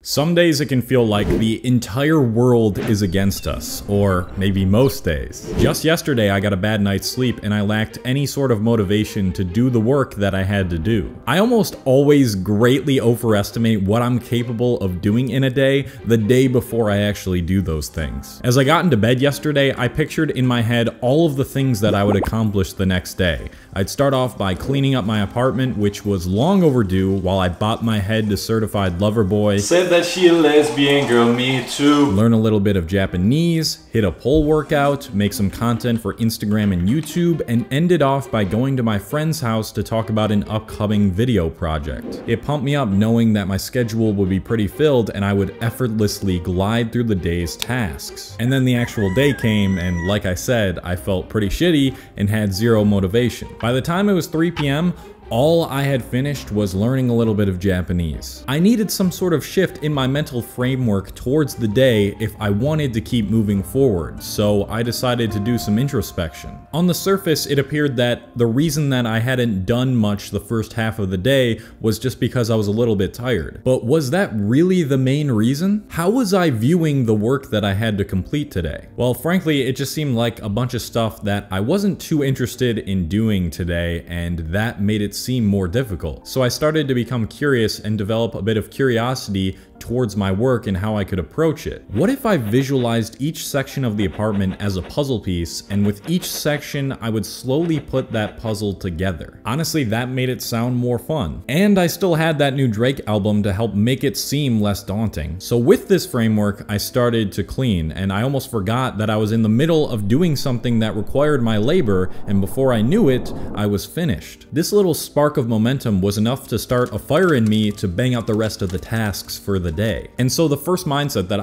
Some days it can feel like the entire world is against us, or maybe most days. Just yesterday I got a bad night's sleep and I lacked any sort of motivation to do the work that I had to do. I almost always greatly overestimate what I'm capable of doing in a day the day before I actually do those things. As I got into bed yesterday, I pictured in my head all of the things that I would accomplish the next day. I'd start off by cleaning up my apartment, which was long overdue, while I bopped my head to certified lover boy. Said that she a lesbian, girl, me too. Learn a little bit of Japanese, hit a pole workout, make some content for Instagram and YouTube, and ended off by going to my friend's house to talk about an upcoming video project. It pumped me up knowing that my schedule would be pretty filled and I would effortlessly glide through the day's tasks. And then the actual day came, and like I said, I felt pretty shitty and had zero motivation. By the time it was 3 p.m., all I had finished was learning a little bit of Japanese. I needed some sort of shift in my mental framework towards the day if I wanted to keep moving forward, so I decided to do some introspection. On the surface, it appeared that the reason that I hadn't done much the first half of the day was just because I was a little bit tired. But was that really the main reason? How was I viewing the work that I had to complete today? Well, frankly, it just seemed like a bunch of stuff that I wasn't too interested in doing today, and that made it seem more difficult. So I started to become curious and develop a bit of curiosity towards my work and how I could approach it. What if I visualized each section of the apartment as a puzzle piece, and with each section I would slowly put that puzzle together? Honestly, that made it sound more fun. And I still had that new Drake album to help make it seem less daunting. So with this framework, I started to clean, and I almost forgot that I was in the middle of doing something that required my labor, and before I knew it, I was finished. This little spark of momentum was enough to start a fire in me to bang out the rest of the tasks for the day. And so the first mindset that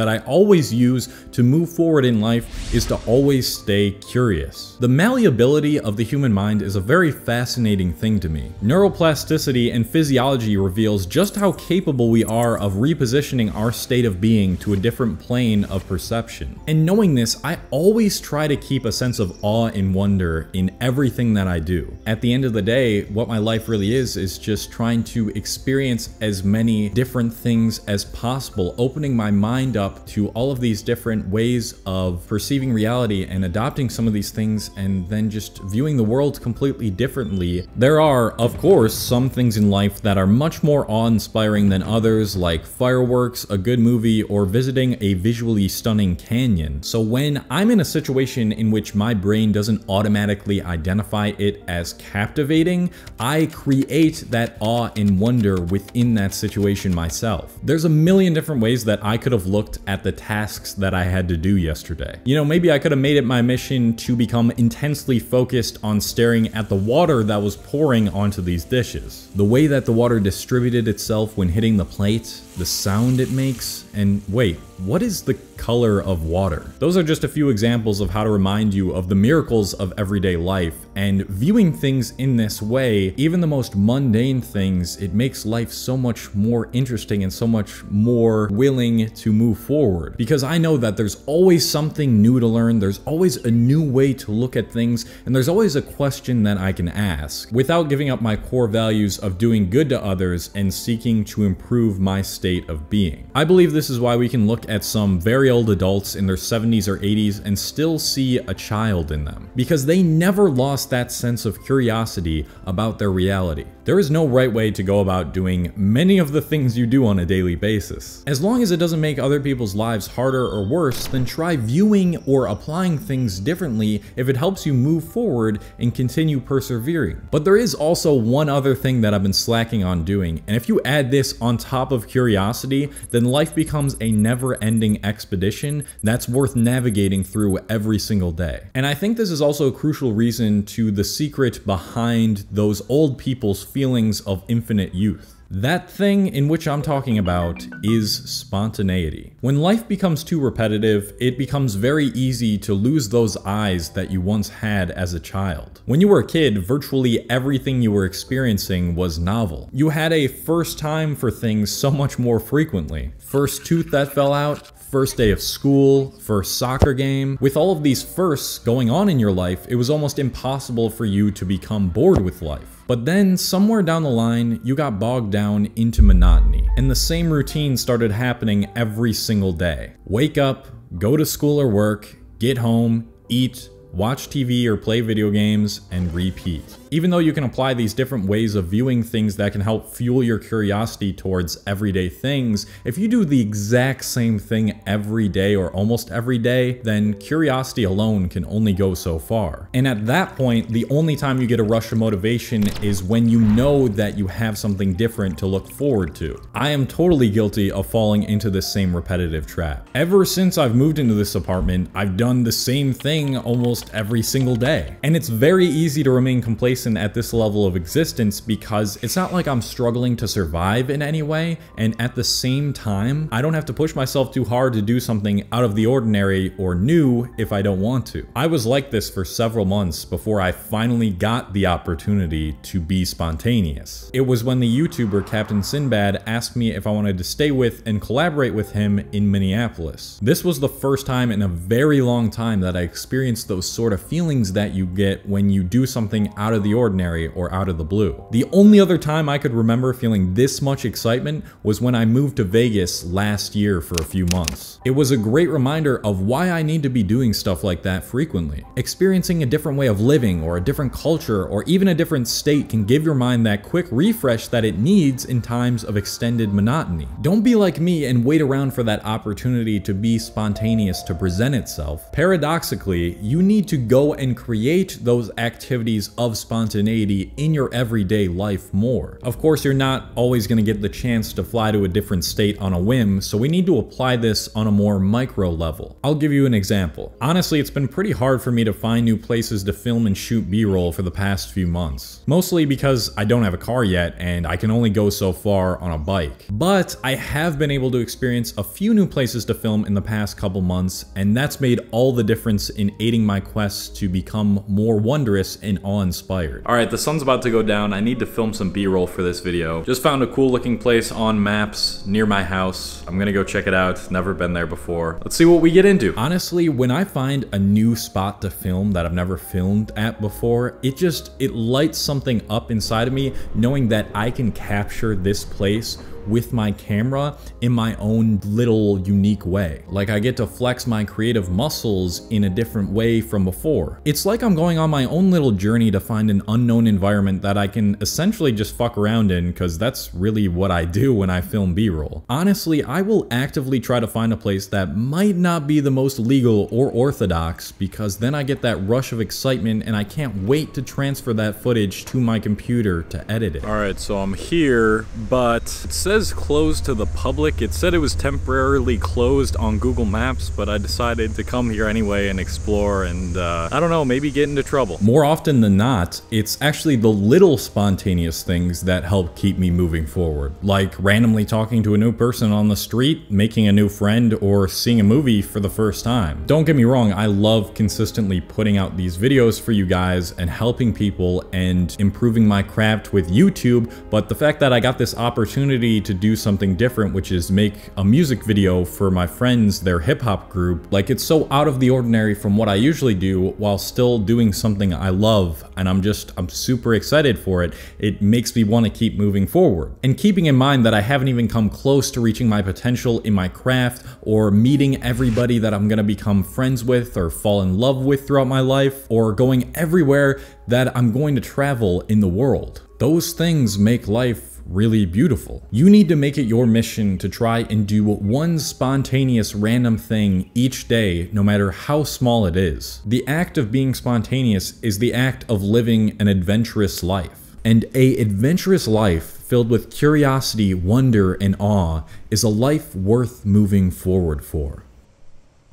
I always use to move forward in life is to always stay curious. The malleability of the human mind is a very fascinating thing to me. Neuroplasticity and physiology reveals just how capable we are of repositioning our state of being to a different plane of perception. And knowing this, I always try to keep a sense of awe and wonder in everything that I do. At the end of the day, what my life really is just trying to experience as many different things as possible, opening my mind up to all of these different ways of perceiving reality and adopting some of these things, and then just viewing the world completely differently. There are, of course, some things in life that are much more awe-inspiring than others, like fireworks, a good movie, or visiting a visually stunning canyon. So when I'm in a situation in which my brain doesn't automatically identify it as captivating, I create that awe and wonder within that situation myself. There's a million different ways that I could have looked at the tasks that I had to do yesterday. You know, maybe I could have made it my mission to become intensely focused on staring at the water that was pouring onto these dishes. The way that the water distributed itself when hitting the plate, the sound it makes, and wait, what is the color of water? Those are just a few examples of how to remind you of the miracles of everyday life, and viewing things in this way, even the most mundane things, it makes life so much more interesting and so much more willing to move forward. Because I know that there's always something new to learn, there's always a new way to look at things, and there's always a question that I can ask, without giving up my core values of doing good to others and seeking to improve my state of being. I believe this is why we can look at some very old adults in their 70s or 80s and still see a child in them, because they never lost that sense of curiosity about their reality. There is no right way to go about doing many of the things you do on a daily basis. As long as it doesn't make other people's lives harder or worse, then try viewing or applying things differently if it helps you move forward and continue persevering. But there is also one other thing that I've been slacking on doing, and if you add this on top of curiosity, then life becomes a never-ending expedition that's worth navigating through every single day. And I think this is also a crucial reason to the secret behind those old people's feelings of infinite youth. That thing in which I'm talking about is spontaneity. When life becomes too repetitive, it becomes very easy to lose those eyes that you once had as a child. When you were a kid, virtually everything you were experiencing was novel. You had a first time for things so much more frequently. First tooth that fell out, first day of school, first soccer game. With all of these firsts going on in your life, it was almost impossible for you to become bored with life. But then somewhere down the line, you got bogged down into monotony, and the same routine started happening every single day. Wake up, go to school or work, get home, eat, watch TV or play video games, and repeat. Even though you can apply these different ways of viewing things that can help fuel your curiosity towards everyday things, if you do the exact same thing every day or almost every day, then curiosity alone can only go so far. And at that point, the only time you get a rush of motivation is when you know that you have something different to look forward to. I am totally guilty of falling into this same repetitive trap. Ever since I've moved into this apartment, I've done the same thing almost every single day. And it's very easy to remain complacent at this level of existence because it's not like I'm struggling to survive in any way, and at the same time, I don't have to push myself too hard to do something out of the ordinary or new if I don't want to. I was like this for several months before I finally got the opportunity to be spontaneous. It was when the YouTuber Captain Sinbad asked me if I wanted to stay with and collaborate with him in Minneapolis. This was the first time in a very long time that I experienced those sort of feelings that you get when you do something out of the ordinary or out of the blue. The only other time I could remember feeling this much excitement was when I moved to Vegas last year for a few months. It was a great reminder of why I need to be doing stuff like that frequently. Experiencing a different way of living or a different culture or even a different state can give your mind that quick refresh that it needs in times of extended monotony. Don't be like me and wait around for that opportunity to be spontaneous to present itself. Paradoxically, you need to go and create those activities of spontaneity in your everyday life more. Of course, you're not always going to get the chance to fly to a different state on a whim, so we need to apply this on a more micro level. I'll give you an example. Honestly, it's been pretty hard for me to find new places to film and shoot B-roll for the past few months. Mostly because I don't have a car yet and I can only go so far on a bike. But I have been able to experience a few new places to film in the past couple months, and that's made all the difference in aiding my quest to become more wondrous and awe-inspired. Alright, the sun's about to go down. I need to film some B-roll for this video. Just found a cool looking place on maps near my house. I'm gonna go check it out. Never been there before. Let's see what we get into. Honestly, when I find a new spot to film that I've never filmed at before, it lights something up inside of me knowing that I can capture this place with my camera in my own little unique way. Like I get to flex my creative muscles in a different way from before. It's like I'm going on my own little journey to find an unknown environment that I can essentially just fuck around in, because that's really what I do when I film B-roll. Honestly, I will actively try to find a place that might not be the most legal or orthodox, because then I get that rush of excitement and I can't wait to transfer that footage to my computer to edit it. Alright, so I'm here, but it says closed to the public. It said it was temporarily closed on Google Maps, but I decided to come here anyway and explore and, I don't know, maybe get into trouble. More often than not, it's actually the little spontaneous things that help keep me moving forward. Like randomly talking to a new person on the street, making a new friend, or seeing a movie for the first time. Don't get me wrong, I love consistently putting out these videos for you guys and helping people and improving my craft with YouTube, but the fact that I got this opportunity to do something different, which is make a music video for my friends, their hip-hop group, like it's so out of the ordinary from what I usually do while still doing something I love, and I'm super excited for it. It makes me want to keep moving forward. And keeping in mind that I haven't even come close to reaching my potential in my craft or meeting everybody that I'm gonna become friends with or fall in love with throughout my life, or going everywhere that I'm going to travel in the world. Those things make life really beautiful. You need to make it your mission to try and do one spontaneous random thing each day, no matter how small it is. The act of being spontaneous is the act of living an adventurous life. And an adventurous life filled with curiosity, wonder, and awe is a life worth moving forward for.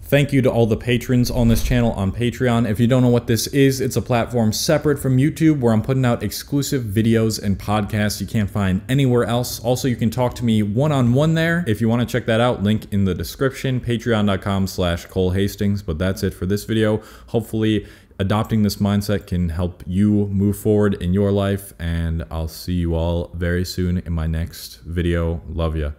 Thank you to all the patrons on this channel on Patreon. If you don't know what this is, it's a platform separate from YouTube where I'm putting out exclusive videos and podcasts you can't find anywhere else. Also, you can talk to me one-on-one there. If you want to check that out, link in the description, patreon.com/Cole Hastings. But that's it for this video. Hopefully, adopting this mindset can help you move forward in your life, and I'll see you all very soon in my next video. Love ya.